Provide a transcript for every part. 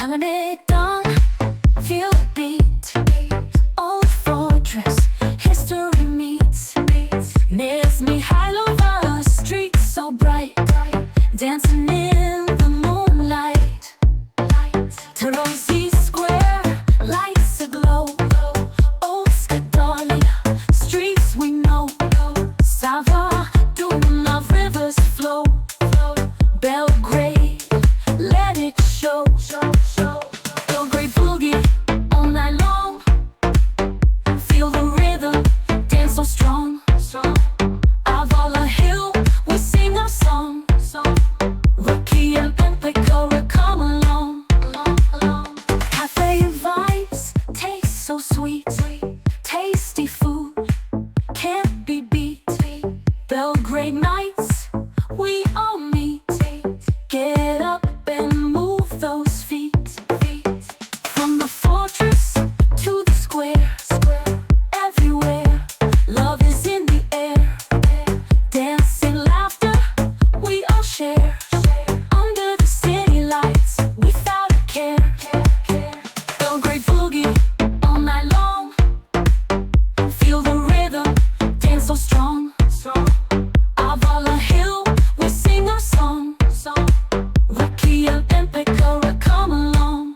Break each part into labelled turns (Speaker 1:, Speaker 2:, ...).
Speaker 1: having it done. Feel the beat, old fortress, history meets. Nears me high over, streets so bright, dancing in the moonlight. Tarossi Square, lights aglow. Old DALL-E, streets we know. Sava, doom of rivers flow. Belgrade, let it show. Belgrade boogie all night long. Feel the rhythm, dance so strong. Avala Hill, we sing our song. Rocky and Pecora, come along. Cafe vibes, taste so sweet. Tasty food, can't be beat. Belgrade nights, we all meet. Get up and move those feet. From the fortress to the square, everywhere, love is in the air. Dancing, laughter, we all share. Under the city lights, without a care. Belgrade boogie all night long. Feel the rhythm, dance so strong. Avala Hill, we sing our song. Rocky and Pecora, come along.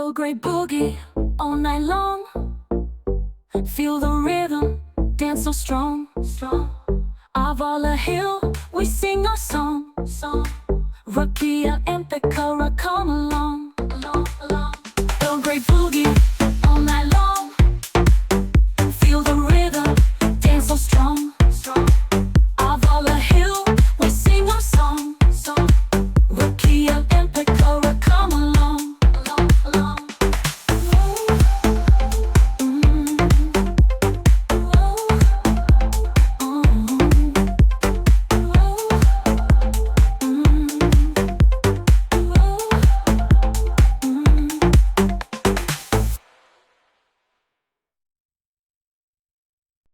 Speaker 1: Belgrade boogie all night long. Feel the rhythm, dance so strong. Avala Hill, we sing our song. Rocky and Pecora, come along.